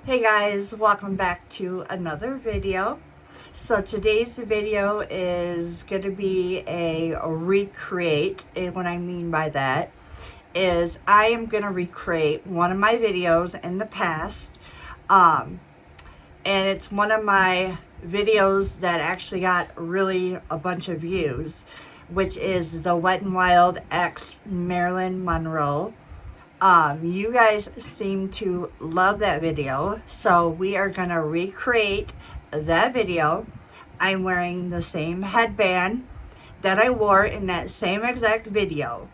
Hey guys, welcome back to another video. So today's video is going to be a recreate, and what I mean by that is I am going to recreate one of my videos in the past, and it's one of my videos that actually got really a bunch of views, which is the Wet n Wild X Marilyn Monroe. You guys seem to love that video, so we are gonna recreate that video. I'm wearing the same headband that I wore in that same exact video.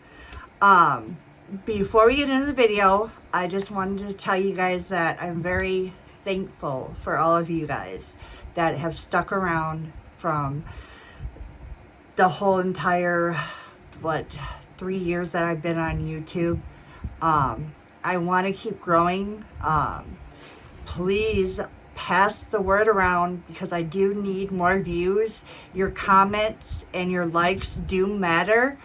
Before we get into the video, I just wanted to tell you guys that I'm very thankful for all of you guys that have stuck around from the whole entire 3 years that I've been on YouTube. I want to keep growing. Please pass the word around because I do need more views. Your comments and your likes do matter.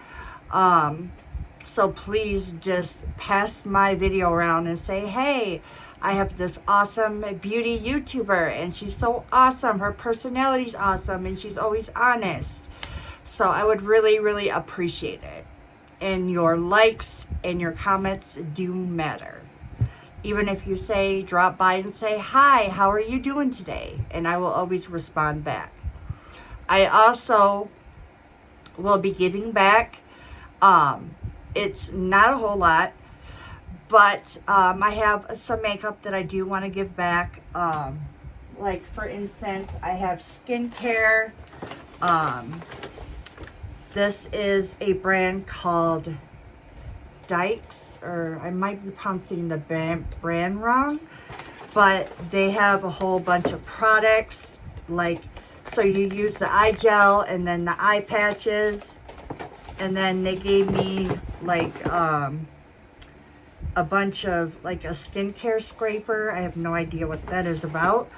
So please just pass my video around and say, hey, I have this awesome beauty YouTuber and she's so awesome. Her personality's awesome and she's always honest. So I would really, really appreciate it. And your likes and your comments do matter. Even if you say, drop by and say, hi, how are you doing today? And I will always respond back. I also will be giving back. It's not a whole lot, but I have some makeup that I do want to give back. Like for instance, I have skincare. This is a brand called Dykes, or I might be pronouncing the brand wrong, but they have a whole bunch of products. Like, so you use the eye gel and then the eye patches, and then they gave me like a bunch of like a skincare scraper. I have no idea what that is about.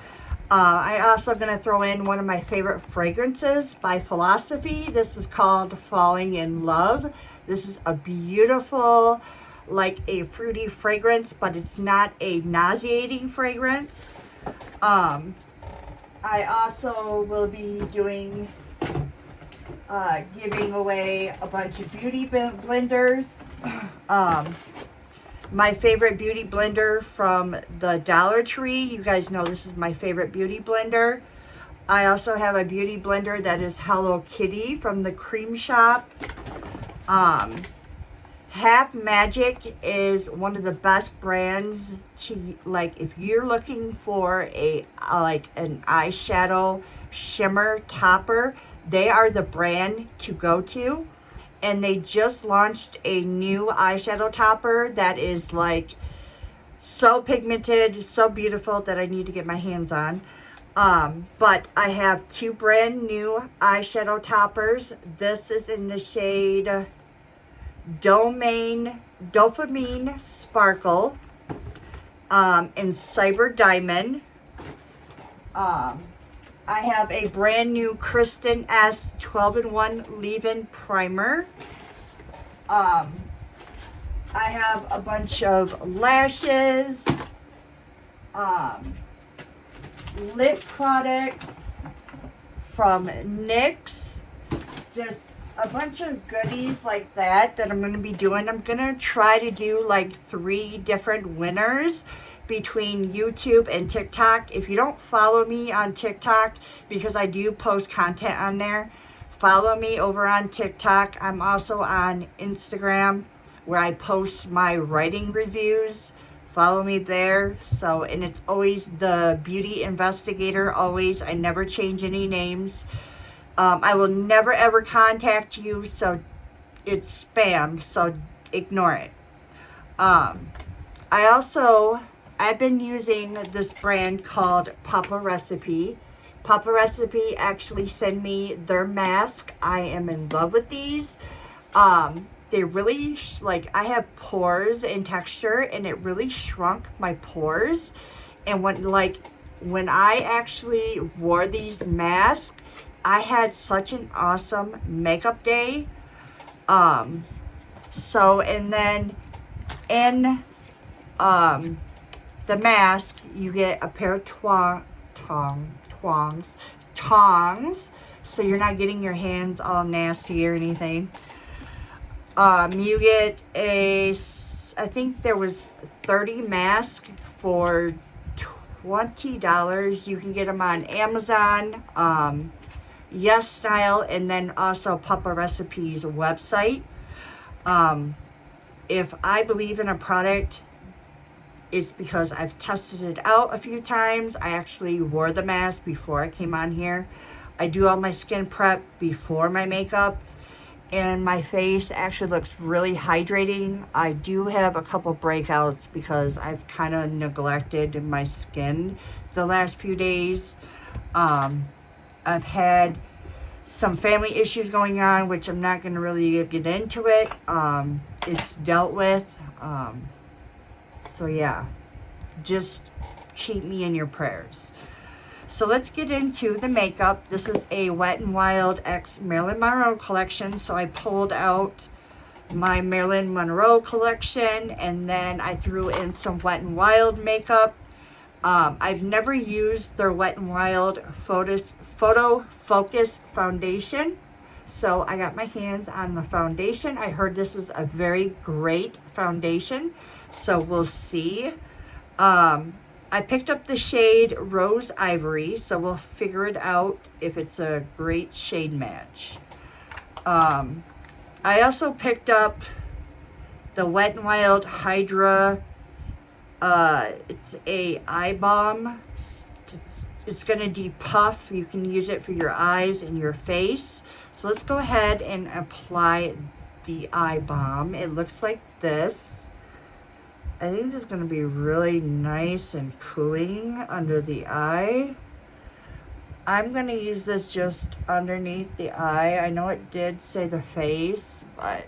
I also going to throw in one of my favorite fragrances by Philosophy. This is called Falling in Love. This is a beautiful, like a fruity fragrance, but it's not a nauseating fragrance. I also will be doing, giving away a bunch of beauty blenders. My favorite beauty blender from the Dollar Tree. You guys know this is my favorite beauty blender. I also have a beauty blender that is Hello Kitty from the Cream Shop. Half Magic is one of the best brands to, like, if you're looking for a like an eyeshadow shimmer topper, they are the brand to go to. And they just launched a new eyeshadow topper that is like so pigmented, so beautiful that I need to get my hands on. But I have two brand new eyeshadow toppers. This is in the shade Dopamine Sparkle and Cyber Diamond. I have a brand new Kristen S 12-in-1 leave-in primer. I have a bunch of lashes, lip products from NYX, just a bunch of goodies like that I'm going to be doing. I'm going to try to do like 3 different winners between YouTube and TikTok. If you don't follow me on TikTok, because I do post content on there, follow me over on TikTok. I'm also on Instagram where I post my writing reviews. Follow me there. So, and it's always the Beauty Investigator, always. I never change any names. I will never ever contact you, so it's spam, so ignore it. I've been using this brand called Papa Recipe. Papa Recipe actually sent me their mask. I am in love with these. They really, I have pores and texture, and it really shrunk my pores. And when I actually wore these masks, I had such an awesome makeup day. And then in the mask, you get a pair of tongs, so you're not getting your hands all nasty or anything. You get I think there was 30 masks for $20. You can get them on Amazon, Yes Style, and then also Papa Recipes website. If I believe in a product, it's because I've tested it out a few times. I actually wore the mask before I came on here. I do all my skin prep before my makeup, and my face actually looks really hydrating. I do have a couple breakouts because I've kind of neglected my skin the last few days. I've had some family issues going on, which I'm not going to really get into it. It's dealt with. So yeah, just keep me in your prayers. So let's get into the makeup. This is a Wet n Wild X Marilyn Monroe collection. So I pulled out my Marilyn Monroe collection, and then I threw in some Wet n Wild makeup. I've never used their Wet n Wild Photo Focus foundation. So I got my hands on the foundation. I heard this is a very great foundation. So we'll see. I picked up the shade Rose Ivory, so we'll figure it out if it's a great shade match. I also picked up the Wet n Wild Hydra. It's a eye balm. It's going to depuff. You can use it for your eyes and your face. So let's go ahead and apply the eye balm. It looks like this. I think this is going to be really nice and cooling under the eye. I'm going to use this just underneath the eye. I know it did say the face, but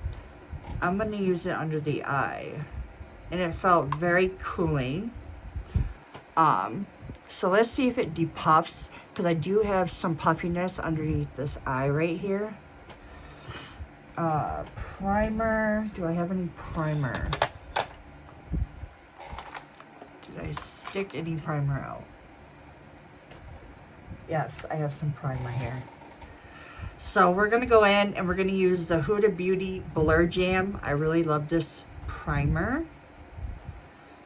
I'm going to use it under the eye. And it felt very cooling. So let's see if it depuffs, because I do have some puffiness underneath this eye right here. Primer. Do I have any primer? Did I stick any primer out? Yes, I have some primer here. So we're going to go in and we're going to use the Huda Beauty Blur Jam. I really love this primer.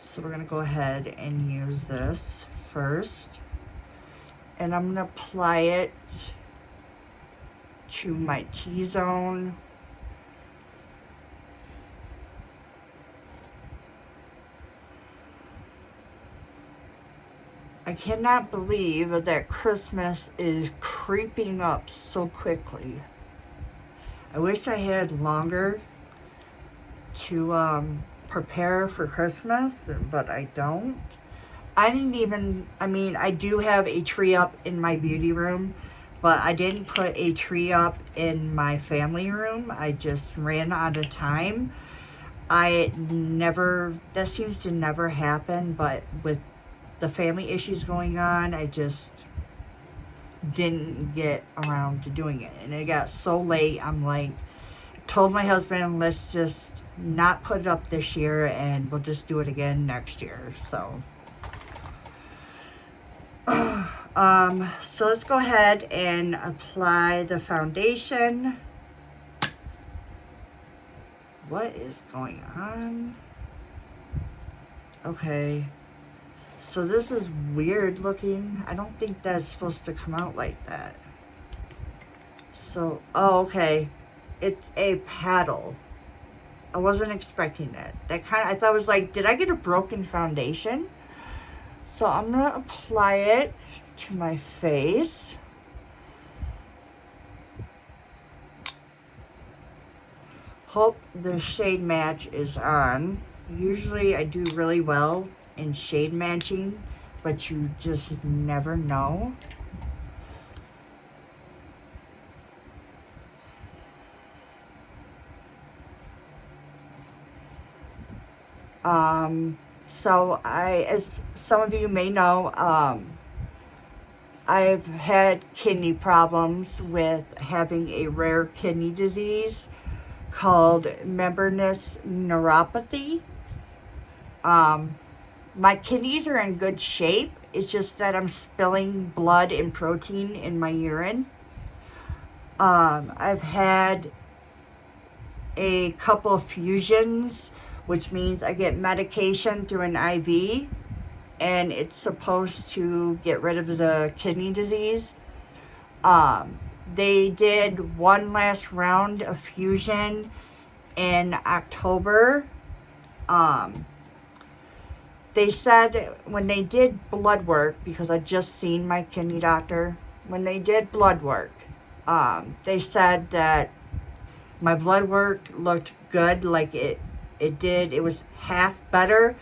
So we're going to go ahead and use this first. And I'm going to apply it to my T-zone. I cannot believe that Christmas is creeping up so quickly. I wish I had longer to prepare for Christmas, but I don't. I do have a tree up in my beauty room, but I didn't put a tree up in my family room. I just ran out of time. That seems to never happen, but with the family issues going on, I just didn't get around to doing it. And it got so late, I'm like, told my husband, let's just not put it up this year and we'll just do it again next year. So so let's go ahead and apply the foundation. What is going on? Okay. So this is weird looking. I don't think that's supposed to come out like that. So, oh, okay. It's a paddle. I wasn't expecting that. I thought it was like, did I get a broken foundation? So I'm going to apply it to my face. Hope the shade match is on. Usually I do really well in shade matching, but you just never know. So as some of you may know, I've had kidney problems with having a rare kidney disease called membranous neuropathy. My kidneys are in good shape. It's just that I'm spilling blood and protein in my urine. I've had a couple of fusions, which means I get medication through an IV, and it's supposed to get rid of the kidney disease. They did one last round of fusion in October. They said when they did blood work, because I just seen my kidney doctor, when they did blood work, they said that my blood work looked good, like it did. It was half better,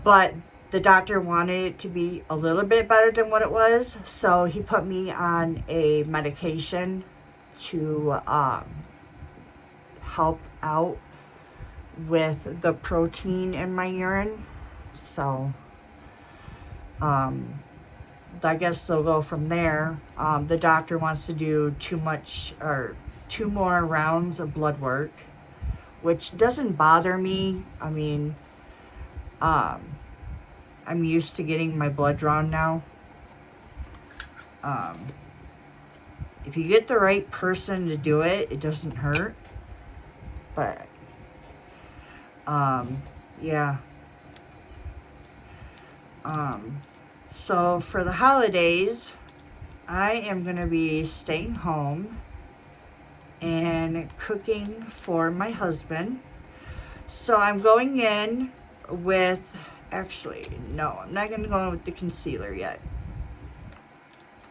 but the doctor wanted it to be a little bit better than what it was, so he put me on a medication to help out with the protein in my urine. So I guess they'll go from there. The doctor wants to do 2 more rounds of blood work, which doesn't bother me. I mean, I'm used to getting my blood drawn now. If you get the right person to do it, it doesn't hurt. But, yeah. So for the holidays, I am going to be staying home and cooking for my husband. So I'm going in with, actually, no, I'm not going to go in with the concealer yet.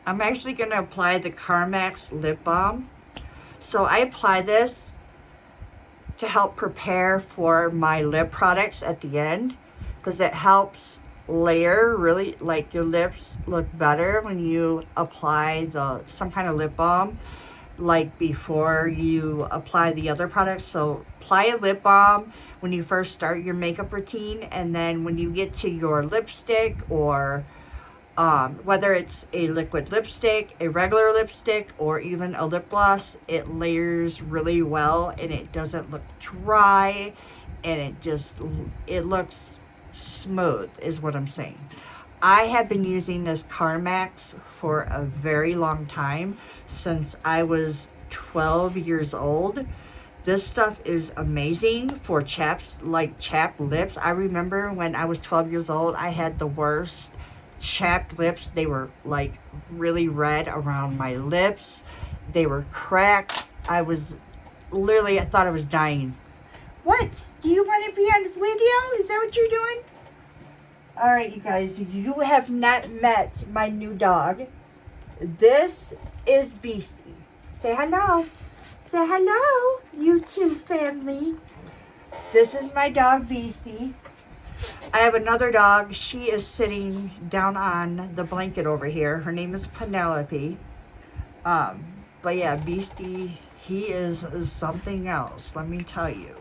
I'm actually going to apply the Carmex lip balm. So I apply this to help prepare for my lip products at the end, because it helps layer, really, like, your lips look better when you apply some kind of lip balm, like before you apply the other products. So apply a lip balm when you first start your makeup routine, and then when you get to your lipstick, or whether it's a liquid lipstick, a regular lipstick, or even a lip gloss, it layers really well, and it doesn't look dry, and it looks smooth, is what I'm saying. I have been using this Carmex for a very long time, since I was 12 years old. This stuff is amazing for chapped lips. I remember when I was 12 years old, I had the worst chapped lips. They were like really red around my lips. They were cracked. I thought I was dying. What? Do you want to be on video? Is that what you're doing? Alright, you guys, if you have not met my new dog, this is Beastie. Say hello. Say hello, YouTube family. This is my dog, Beastie. I have another dog. She is sitting down on the blanket over here. Her name is Penelope. But yeah, Beastie, he is something else, let me tell you.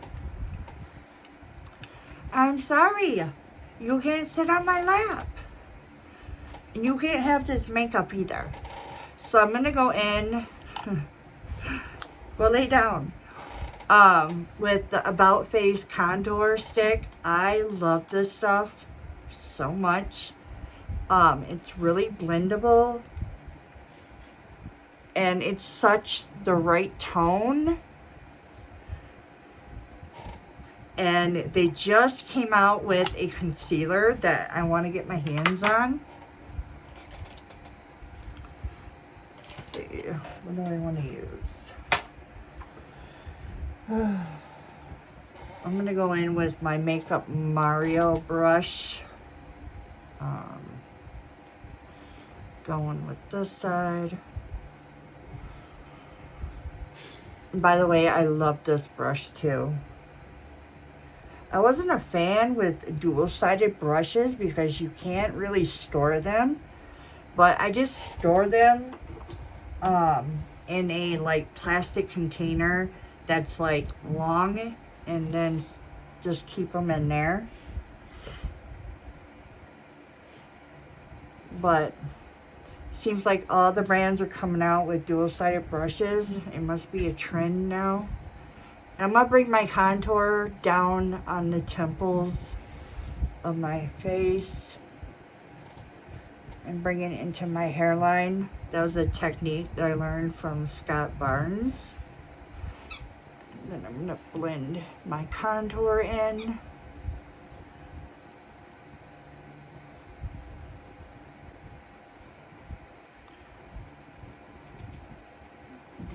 I'm sorry. You can't sit on my lap. And you can't have this makeup either. So I'm going to go in. Go lay down. With the About Face contour stick. I love this stuff so much. It's really blendable. And it's such the right tone. And they just came out with a concealer that I want to get my hands on. Let's see. What do I want to use? I'm going to go in with my Makeup Mario brush. Going with this side. By the way, I love this brush too. I wasn't a fan with dual-sided brushes because you can't really store them. But I just store them in a like plastic container that's like long, and then just keep them in there. But seems like all the brands are coming out with dual-sided brushes. It must be a trend now. I'm going to bring my contour down on the temples of my face and bring it into my hairline. That was a technique that I learned from Scott Barnes. And then I'm going to blend my contour in.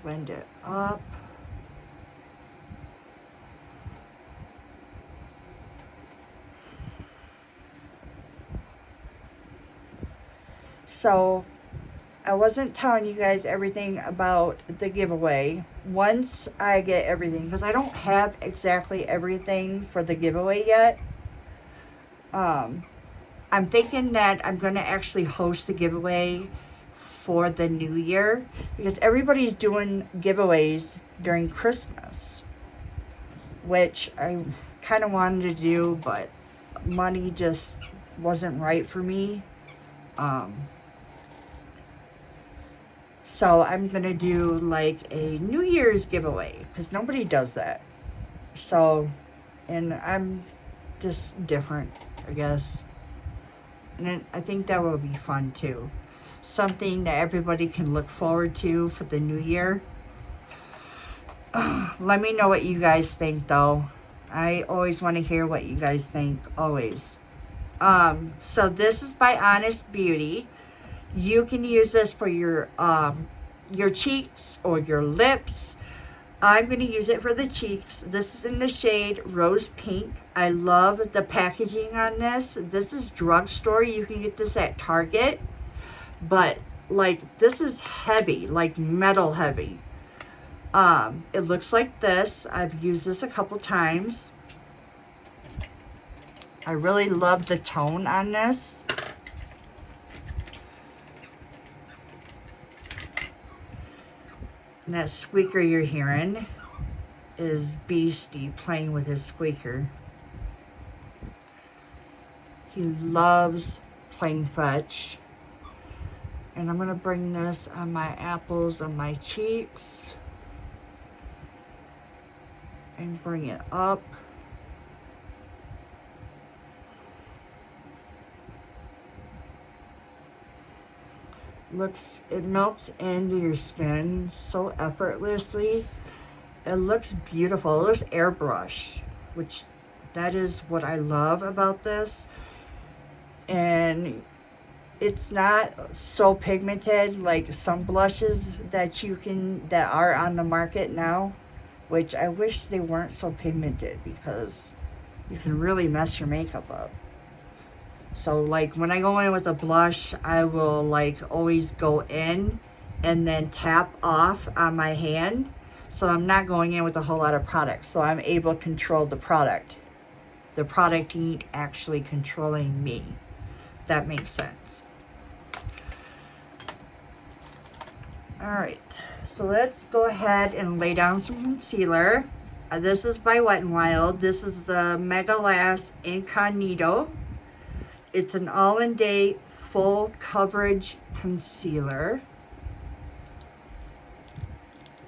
Blend it up. So I wasn't telling you guys everything about the giveaway. Once I get everything, because I don't have exactly everything for the giveaway yet. I'm thinking that I'm going to actually host the giveaway for the new year, because everybody's doing giveaways during Christmas, which I kind of wanted to do, but money just wasn't right for me. So I'm going to do like a New Year's giveaway, because nobody does that. So, and I'm just different, I guess. And I think that will be fun too. Something that everybody can look forward to for the new year. Let me know what you guys think though. I always want to hear what you guys think, always. So this is by Honest Beauty. You can use this for your cheeks or your lips. I'm going to use it for the cheeks. This is in the shade Rose Pink. I love the packaging on this. This is drugstore. You can get this at Target. But, like, this is heavy, like metal heavy. It looks like this. I've used this a couple times. I really love the tone on this. And that squeaker you're hearing is Beastie playing with his squeaker. He loves playing fetch. And I'm going to bring this on my apples on my cheeks. And bring it up. It melts into your skin so effortlessly. It looks beautiful. It looks airbrush, which that is what I love about this. And it's not so pigmented like some blushes that are on the market now, which I wish they weren't so pigmented, because you can really mess your makeup up. So like when I go in with a blush, I will like always go in and then tap off on my hand. So I'm not going in with a whole lot of product. So I'm able to control the product. The product ain't actually controlling me. If that makes sense. Alright, so let's go ahead and lay down some concealer. This is by Wet n Wild. This is the Mega Lash Incognito. It's an all-in-day full coverage concealer.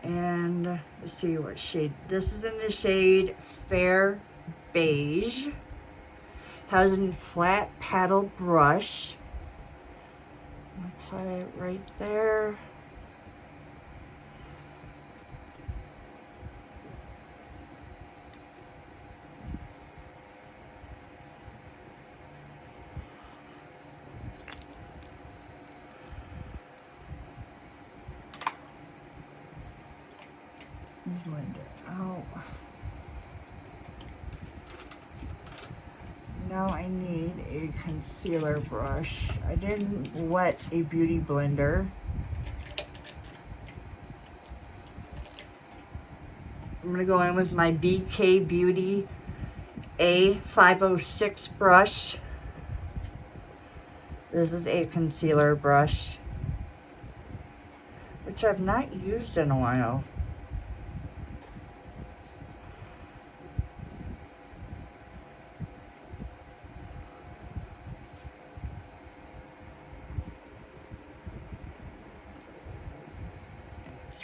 And let's see what shade. This is in the shade Fair Beige. Has a flat paddle brush. Apply it right there. Blend it out. Now I need a concealer brush. I didn't wet a beauty blender. I'm going to go in with my BK Beauty A506 brush. This is a concealer brush, which I've not used in a while.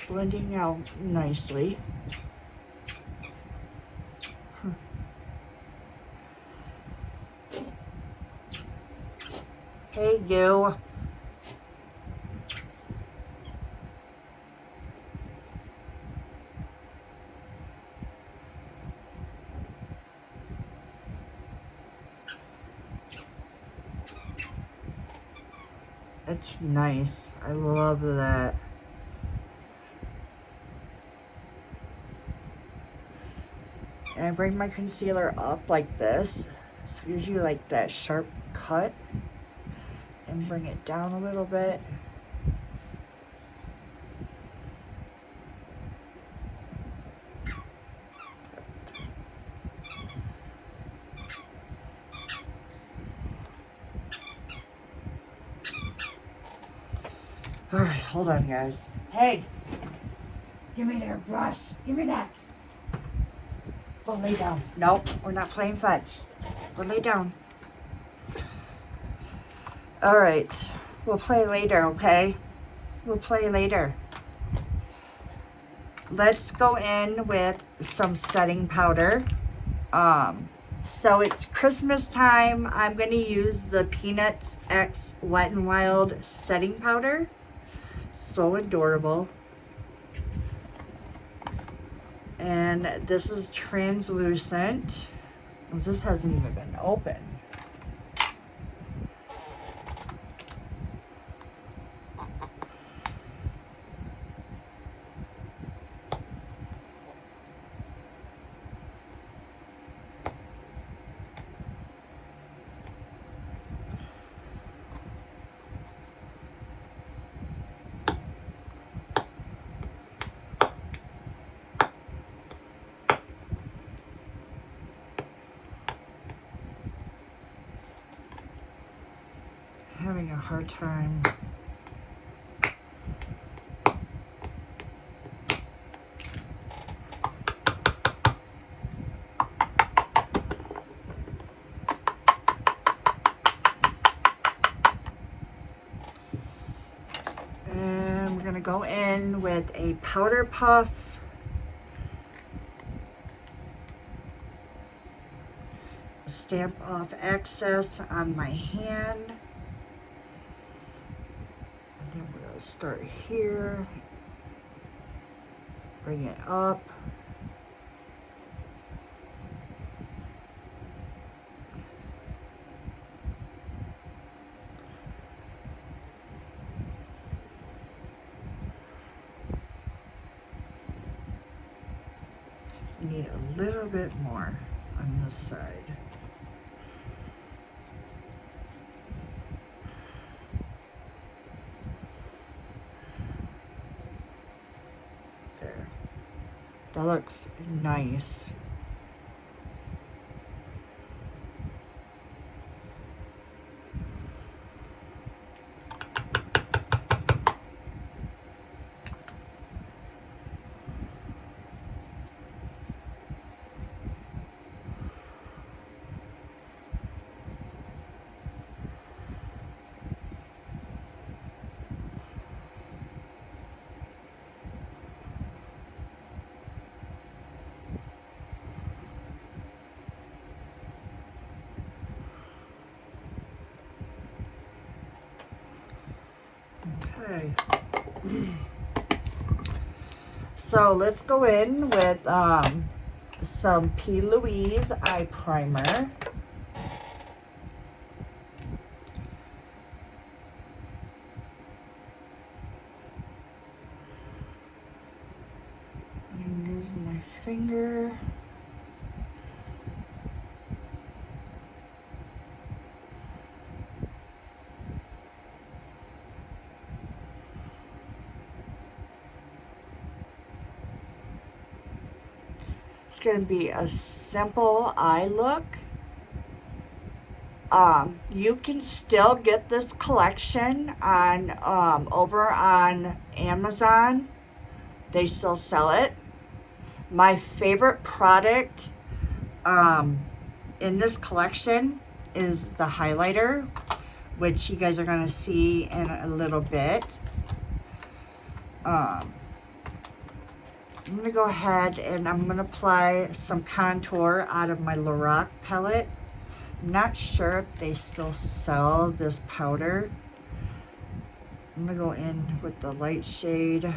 Blending out nicely. Hey, you. It's nice. I love that. And I bring my concealer up like this. So it gives you like that sharp cut. And bring it down a little bit. Alright, hold on, guys. Hey! Give me their brush. Give me that. Go lay down. Nope, we're not playing fetch. Go lay down. Alright, we'll play later, okay? We'll play later. Let's go in with some setting powder. So it's Christmas time. I'm going to use the Peanuts X Wet n Wild setting powder. So adorable. And this is translucent. This hasn't even been opened. Having a hard time. And we're gonna go in with a powder puff. Stamp off excess on my hand. Start here, bring it up, you need a little bit more on this side. That looks nice. Okay. So let's go in with some P. Louise eye primer. I'm using my finger. It's going to be a simple eye look. You can still get this collection on over on Amazon. They still sell it. My favorite product in this collection is the highlighter, which you guys are going to see in a little bit. I'm going to go ahead and I'm going to apply some contour out of my Lorac palette. I'm not sure if they still sell this powder. I'm going to go in with the light shade.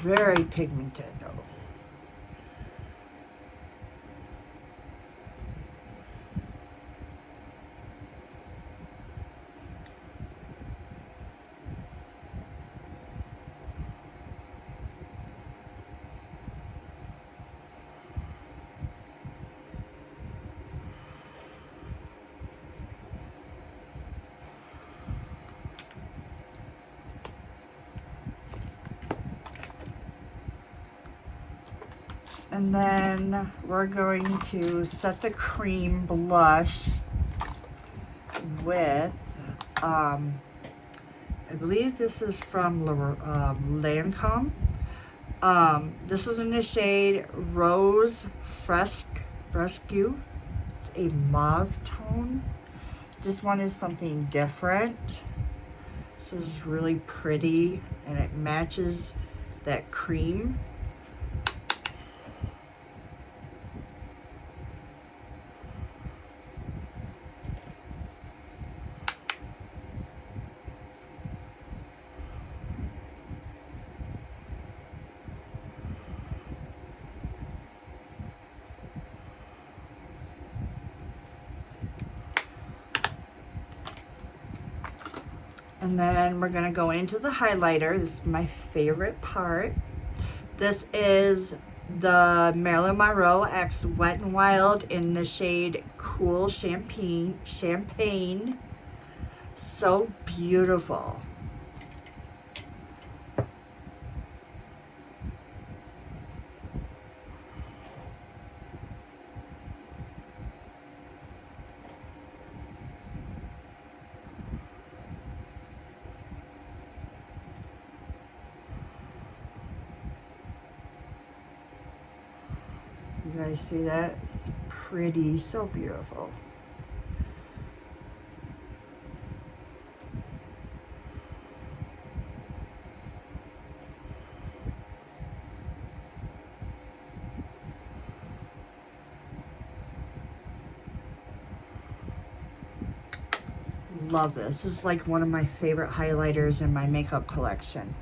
Very pigmented though. And then we're going to set the cream blush with, I believe this is from Lancome. This is in the shade Rose Fresque. It's a mauve tone. This one is something different. This is really pretty and it matches that cream. And then we're gonna go into the highlighter. This is my favorite part. This is the Marilyn Monroe X Wet n Wild in the shade Cool Champagne. So beautiful. You guys see that? It's pretty, so beautiful. Love this. This is like one of my favorite highlighters in my makeup collection.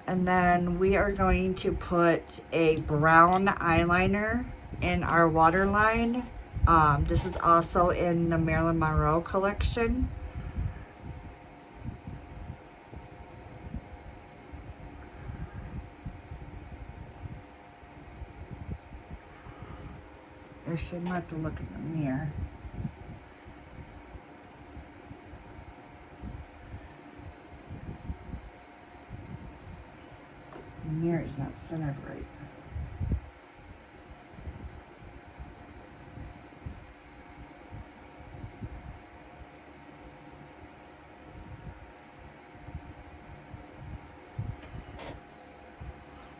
And then we are going to put a brown eyeliner in our waterline. This is also in the Marilyn Monroe collection. I shouldn't have to look in the mirror. The mirror is not centered right.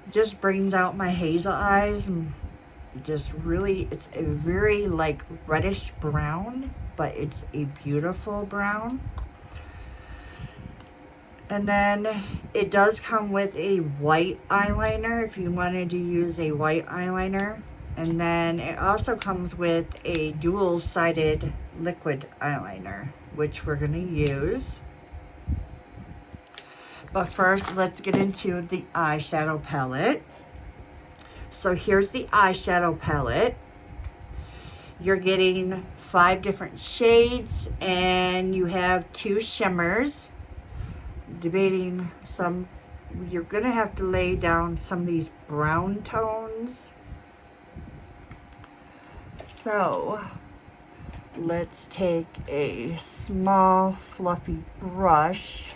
Just brings out my hazel eyes and just really, it's a very like reddish brown, but it's a beautiful brown. And then it does come with a white eyeliner if you wanted to use a white eyeliner. And then it also comes with a dual-sided liquid eyeliner, which we're going to use. But first, let's get into the eyeshadow palette. So here's the eyeshadow palette. You're getting 5 different shades and you have 2 shimmers. Debating some, you're gonna have to lay down some of these brown tones. So let's take a small fluffy brush.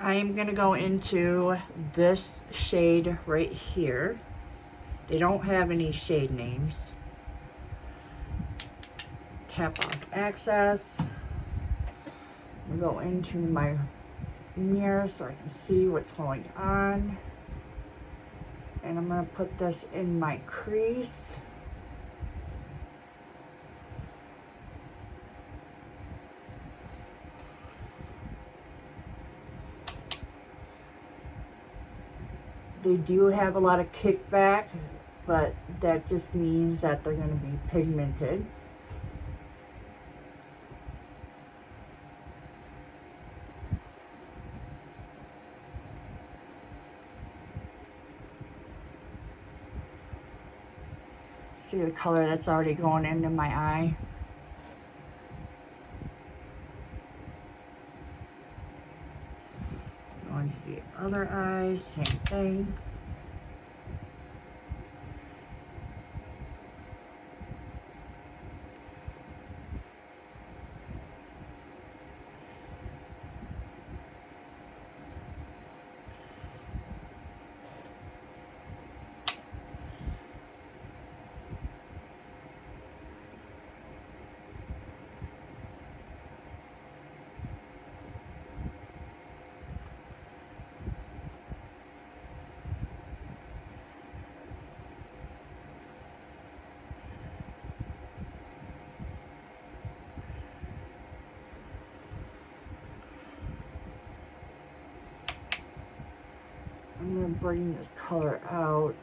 I am going to go into this shade right here. They don't have any shade names. Tap off access. Go into my mirror so I can see what's going on. And I'm going to put this in my crease. They do have a lot of kickback, but that just means that they're going to be pigmented. See the color that's already going into my eye? Going to the other eyes, same thing. I'm going to bring this color out.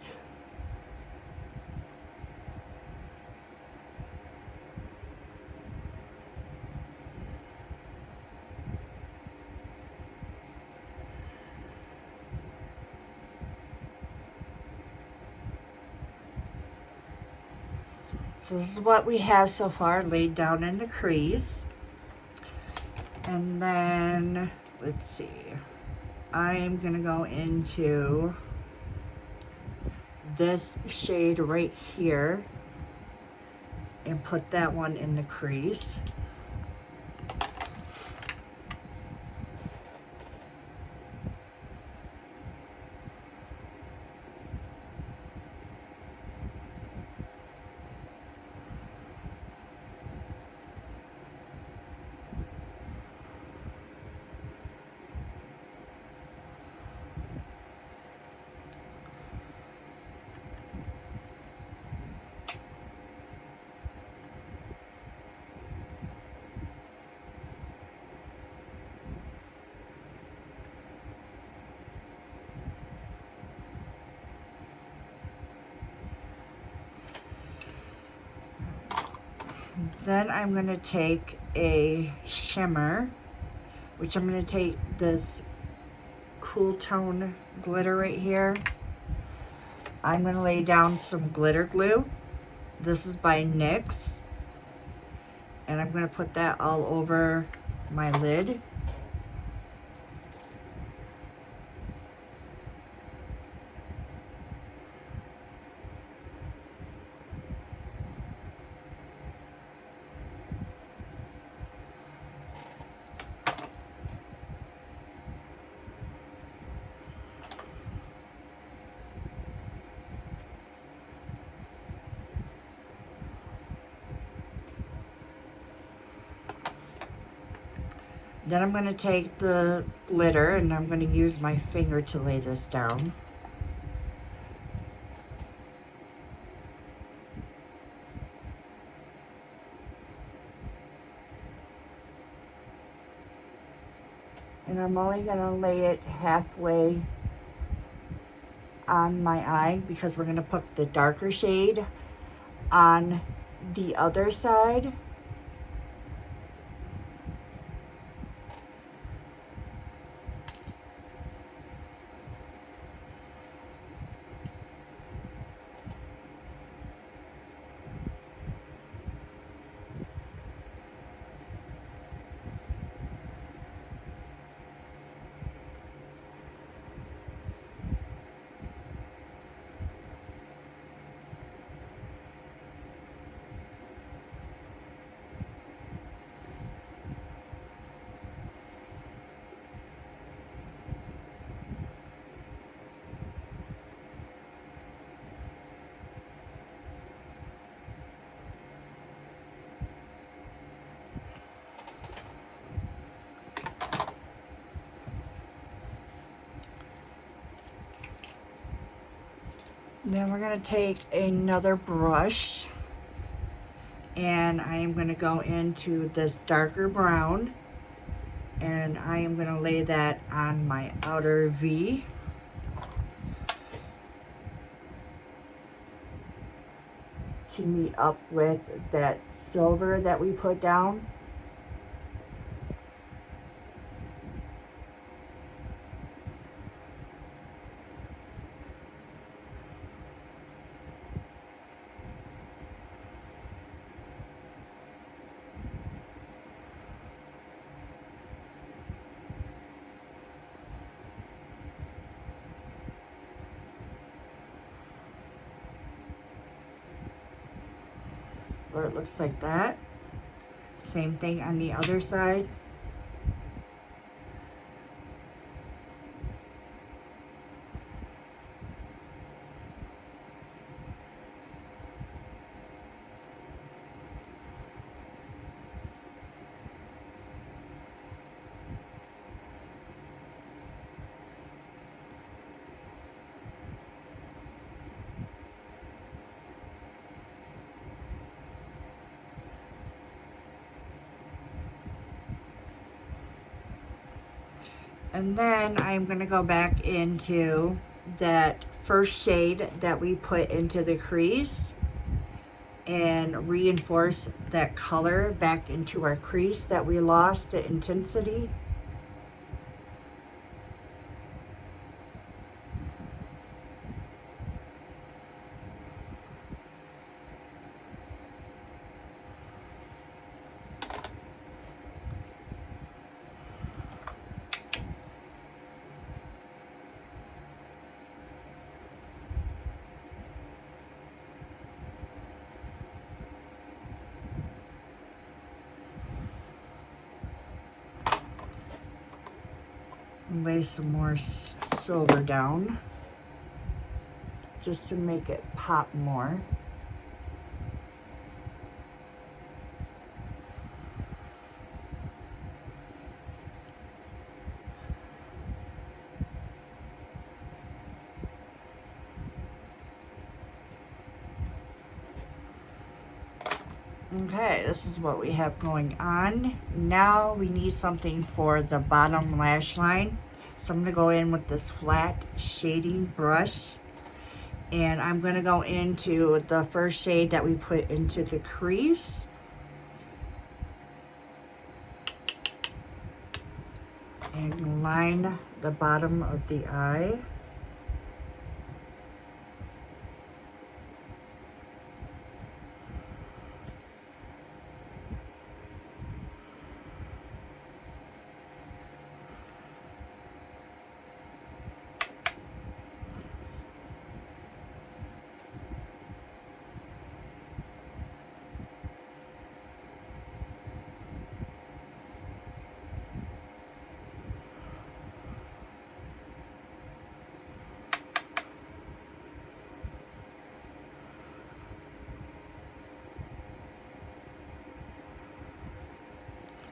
So this is what we have so far laid down in the crease. And then, let's see. I am going to go into this shade right here and put that one in the crease. Then I'm going to take a shimmer, which I'm going to take this cool tone glitter right here. I'm going to lay down some glitter glue. This is by NYX. And I'm going to put that all over my lid. Then I'm going to take the glitter and I'm going to use my finger to lay this down. And I'm only going to lay it halfway on my eye because we're going to put the darker shade on the other side. And then we're going to take another brush and I am going to go into this darker brown and I am going to lay that on my outer V. To meet up with that silver that we put down. Or it looks like that. Same thing on the other side. And then I'm going to go back into that first shade that we put into the crease and reinforce that color back into our crease that we lost the intensity. Lay some more silver down just to make it pop more. Okay, this is what we have going on. Now we need something for the bottom lash line. So I'm going to go in with this flat shading brush. And I'm going to go into the first shade that we put into the crease. And line the bottom of the eye.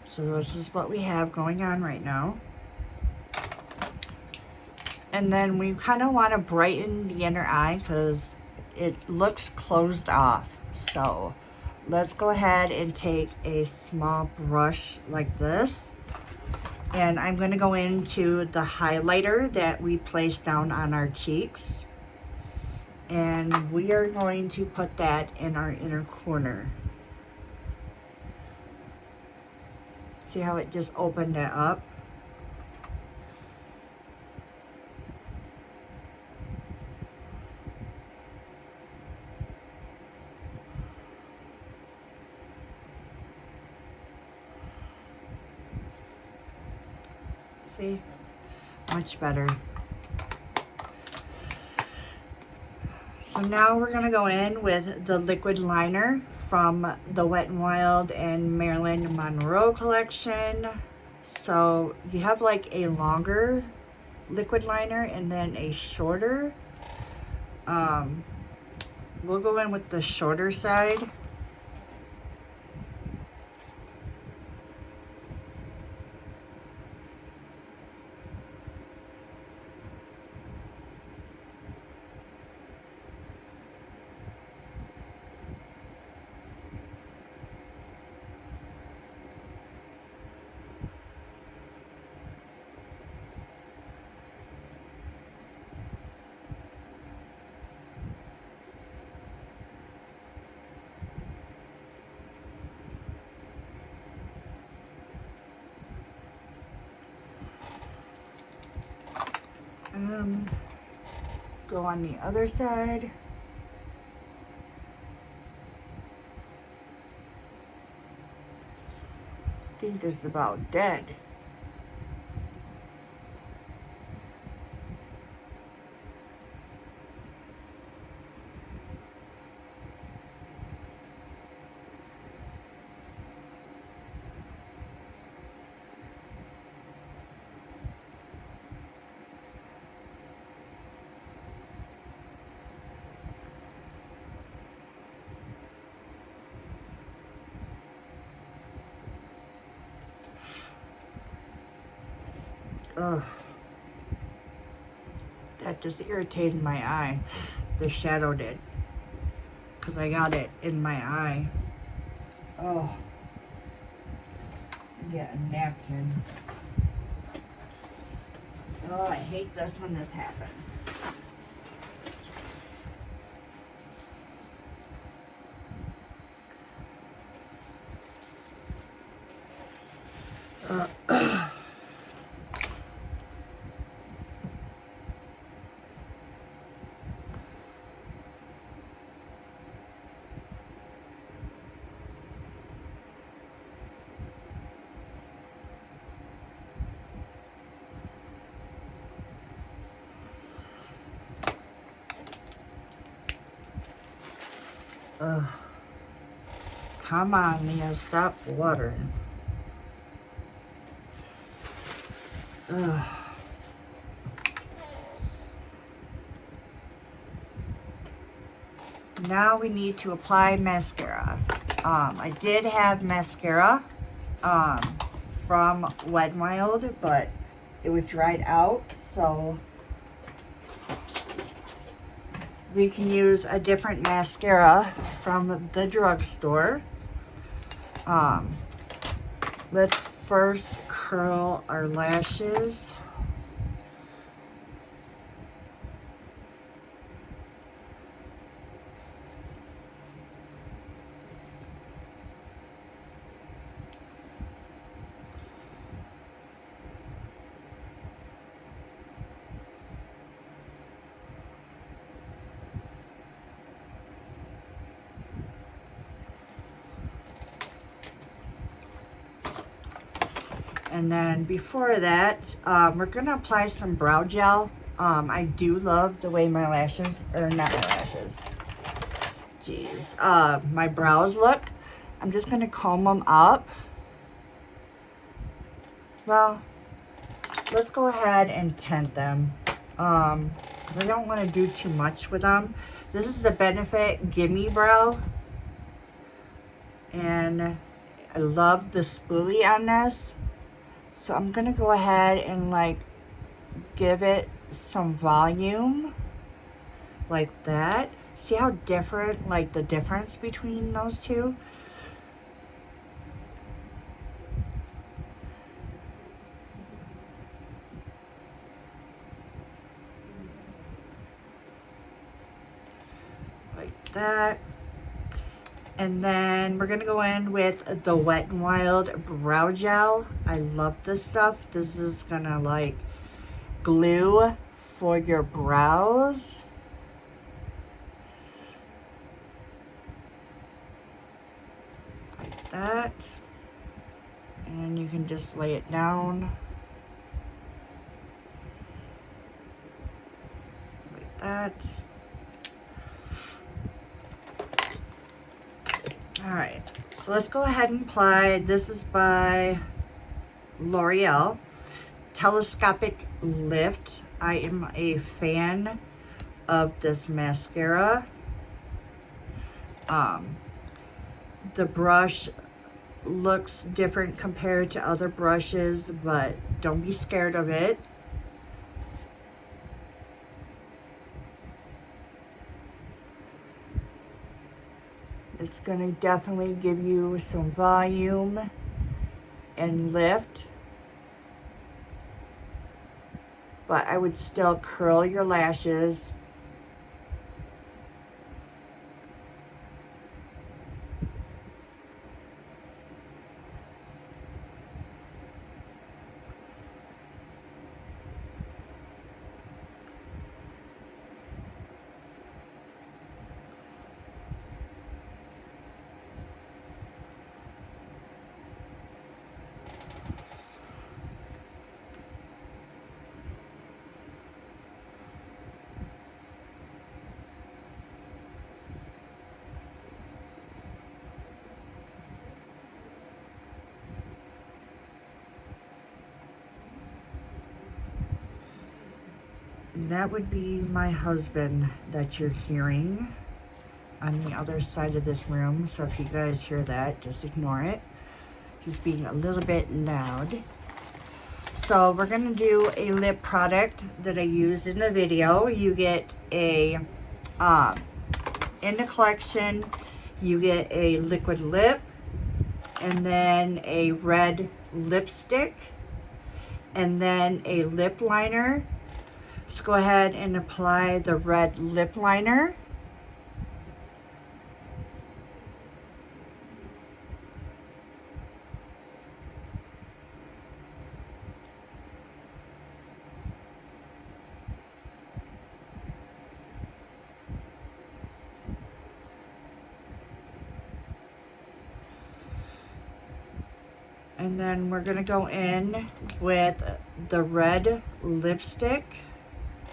So this is what we have going on right now. And then we kind of want to brighten the inner eye because it looks closed off. So let's go ahead and take a small brush like this. And I'm going to go into the highlighter that we placed down on our cheeks. And we are going to put that in our inner corner. See how it just opened it up? See? Much better. So now we're going to go in with the liquid liner from the Wet n Wild and Marilyn Monroe collection. So you have like a longer liquid liner and then a shorter. We'll go in with the shorter side. Go on the other side. I think this is about dead. Ugh. That just irritated my eye. The shadow did. Because I got it in my eye. Oh. Get a napkin. Oh, I hate this when this happens. Ugh. Come on, Lia, stop watering. Ugh. Now we need to apply mascara. I did have mascara from Wet n Wild, but it was dried out, so we can use a different mascara from the drugstore. Let's first curl our lashes. And then before that, we're gonna apply some brow gel. I do love the way my lashes, or not my lashes, jeez, my brows look. I'm just gonna comb them up. Well, let's go ahead and tint them, because I don't want to do too much with them. This is the Benefit Gimme Brow, and I love the spoolie on this. So I'm gonna go ahead and like give it some volume like that. See how different, like the difference between those two? Like that. And then we're gonna go in with the Wet n Wild Brow Gel. I love this stuff. This is gonna like glue for your brows. Like that. And you can just lay it down. Like that. Alright, so let's go ahead and apply. This is by L'Oreal. Telescopic Lift. I am a fan of this mascara. The brush looks different compared to other brushes, but don't be scared of it. It's going to definitely give you some volume and lift. But I would still curl your lashes. that would be my husband that you're hearing on the other side of this room. So if you guys hear that, just ignore it. He's being a little bit loud. So we're going to do a lip product that I used in the video. You get a, in the collection, you get a liquid lip, and then a red lipstick, and then a lip liner. Let's go ahead and apply the red lip liner. And then we're gonna go in with the red lipstick.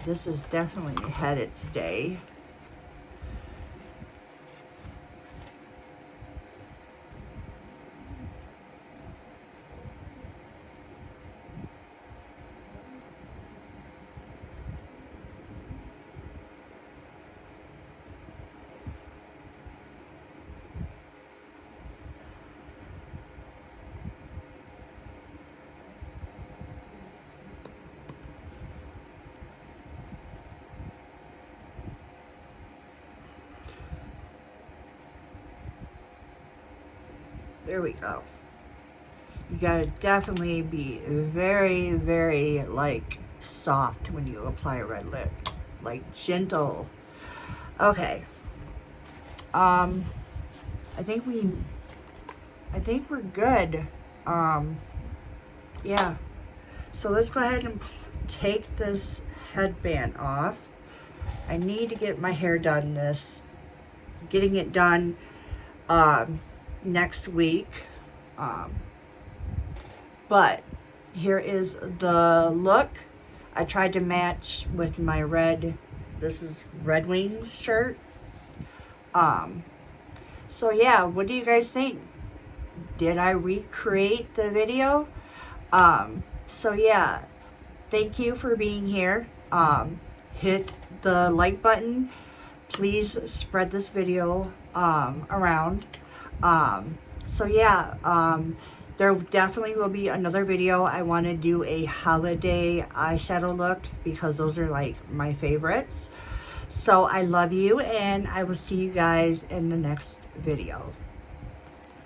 This has definitely had its day. There we go. You gotta definitely be very, very like soft when you apply a red lip, like gentle. Okay. I think we're good. Yeah. So let's go ahead and take this headband off. I need to get my hair done getting it done next week. But here is the look. I tried to match with my this is Red Wings shirt. So yeah, what do you guys think? Did I recreate the video? So yeah, thank you for being here. Hit the like button. Please spread this video around. So yeah, there definitely will be another video. I want to do a holiday eyeshadow look because those are like my favorites. So I love you, and I will see you guys in the next video.